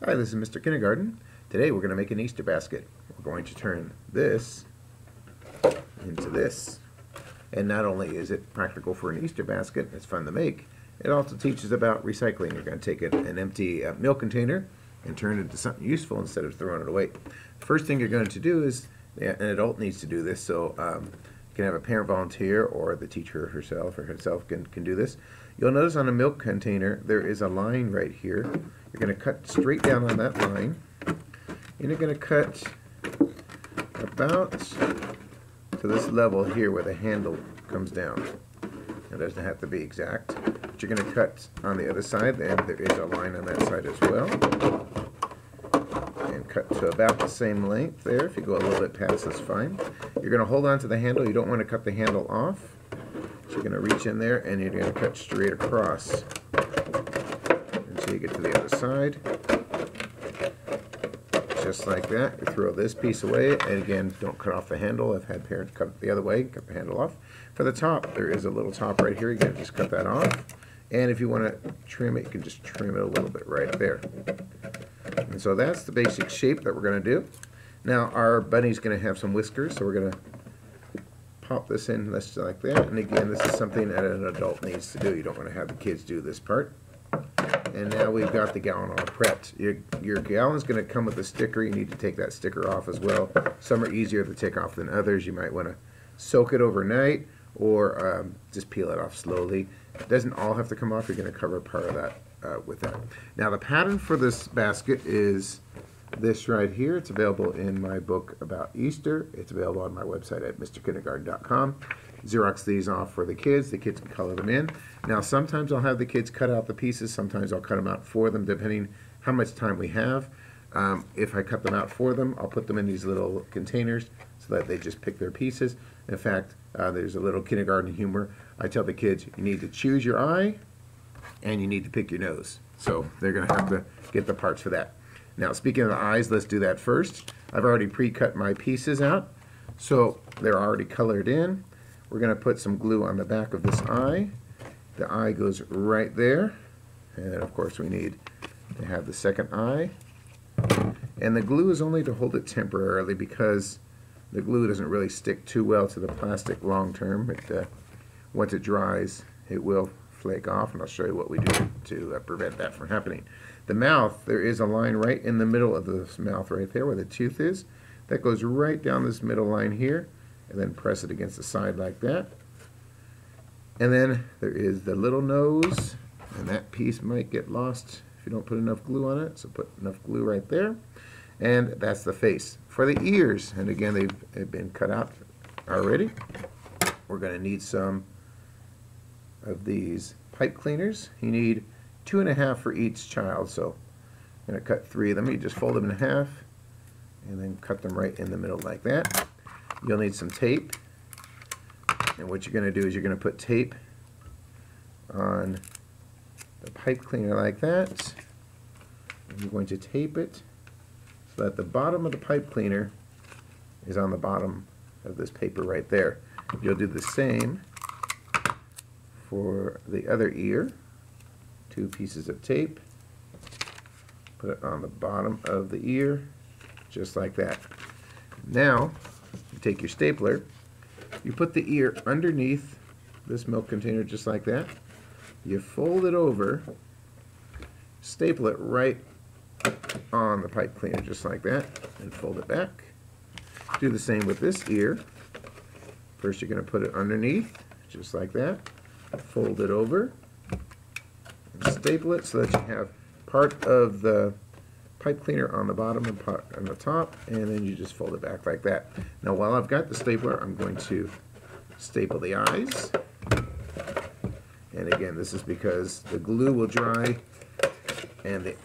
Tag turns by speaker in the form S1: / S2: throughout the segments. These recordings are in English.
S1: Hi, this is Mr. Kindergarten. Today we're going to make an Easter basket. We're going to turn this into this. And not only is it practical for an Easter basket, it's fun to make, it also teaches about recycling. You're going to take an empty milk container and turn it into something useful instead of throwing it away. First thing you're going to do is, an adult needs to do this, so you can have a parent volunteer or the teacher herself can do this. You'll notice on a milk container there is a line right here. You're going to cut straight down on that line, and you're going to cut about to this level here where the handle comes down. It doesn't have to be exact, but you're going to cut on the other side, and there is a line on that side as well. And cut to about the same length there. If you go a little bit past, that's fine. You're going to hold on to the handle. You don't want to cut the handle off. So you're going to reach in there and you're going to cut straight across until you get to the other side. Just like that. You throw this piece away, and again, don't cut off the handle. I've had parents cut it the other way, cut the handle off. For the top, there is a little top right here. You're going to just cut that off. And if you want to trim it, you can just trim it a little bit right there. And so that's the basic shape that we're going to do. Now our bunny's going to have some whiskers, so we're going to pop this in just like that. And again, this is something that an adult needs to do. You don't want to have the kids do this part. And now we've got the gallon all prepped. Your gallon's going to come with a sticker. You need to take that sticker off as well. Some are easier to take off than others. You might want to soak it overnight or just peel it off slowly. It doesn't all have to come off. You're going to cover part of that with that. Now the pattern for this basket is this right here. It's available in my book about Easter. It's available on my website at mrkindergarten.com. Xerox these off for the kids. The kids can color them in. Now sometimes I'll have the kids cut out the pieces. Sometimes I'll cut them out for them depending how much time we have. If I cut them out for them, I'll put them in these little containers so that they just pick their pieces. In fact, there's a little kindergarten humor. I tell the kids, you need to choose your eye and you need to pick your nose. So they're going to have to get the parts for that. Now speaking of the eyes, let's do that first. I've already pre-cut my pieces out, so they're already colored in. We're going to put some glue on the back of this eye. The eye goes right there, and then of course we need to have the second eye. And the glue is only to hold it temporarily because the glue doesn't really stick too well to the plastic long term. Once it dries, it will flake off, and I'll show you what we do to prevent that from happening. The mouth, there is a line right in the middle of this mouth right there where the tooth is. That goes right down this middle line here, and then press it against the side like that. And then there is the little nose, and that piece might get lost if you don't put enough glue on it, so put enough glue right there. And that's the face. For the ears, and again they've been cut out already, we're going to need some of these pipe cleaners. You need 2.5 for each child, so I'm going to cut 3 of them. You just fold them in half and then cut them right in the middle like that. You'll need some tape, and what you're going to do is you're going to put tape on the pipe cleaner like that, and you're going to tape it so that the bottom of the pipe cleaner is on the bottom of this paper right there. You'll do the same for the other ear. 2 pieces of tape, put it on the bottom of the ear, just like that. Now, you take your stapler, you put the ear underneath this milk container just like that, you fold it over, staple it right on the pipe cleaner just like that, and fold it back. Do the same with this ear. First you're going to put it underneath, just like that, fold it over, staple it so that you have part of the pipe cleaner on the bottom and part on the top, and then you just fold it back like that. Now while I've got the stapler, I'm going to staple the eyes. And again, this is because the glue will dry and the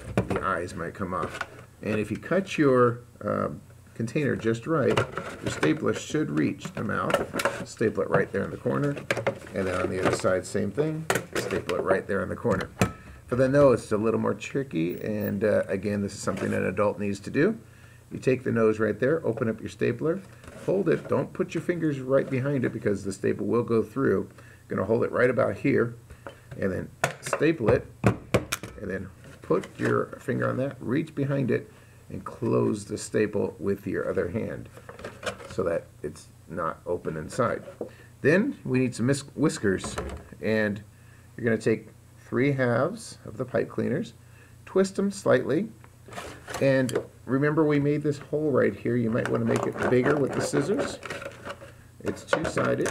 S1: eyes might come off. And if you cut your container just right, your stapler should reach the mouth. Staple it right there in the corner, and then on the other side, same thing, staple it right there in the corner. For the nose, it's a little more tricky, and again, this is something an adult needs to do. You take the nose right there, open up your stapler, hold it, don't put your fingers right behind it because the staple will go through. You're going to hold it right about here, and then staple it, and then put your finger on that, reach behind it, and close the staple with your other hand so that it's not open inside. Then we need some whiskers, and you're going to take 3 halves of the pipe cleaners, twist them slightly, and remember we made this hole right here. You might want to make it bigger with the scissors. It's two-sided.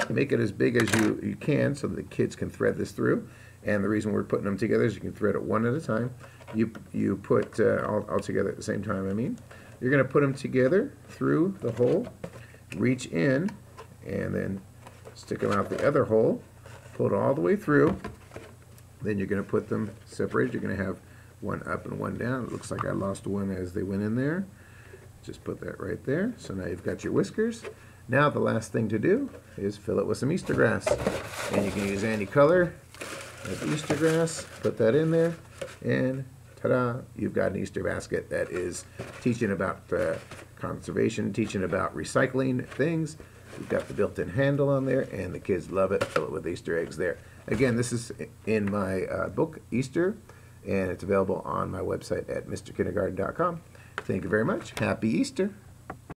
S1: Make it as big as you can so that the kids can thread this through. And the reason we're putting them together is you can thread it one at a time. You put all together at the same time, I mean. You're going to put them together through the hole, reach in, and then stick them out the other hole, pull it all the way through. Then you're going to put them separated. You're going to have one up and one down. It looks like I lost one as they went in there. Just put that right there. So now you've got your whiskers. Now the last thing to do is fill it with some Easter grass. And you can use any color of Easter grass. Put that in there, and ta-da, you've got an Easter basket that is teaching about conservation, teaching about recycling things. You've got the built-in handle on there, and the kids love it. Fill it with Easter eggs there. Again, this is in my book, Easter, and it's available on my website at mrkindergarten.com. Thank you very much. Happy Easter.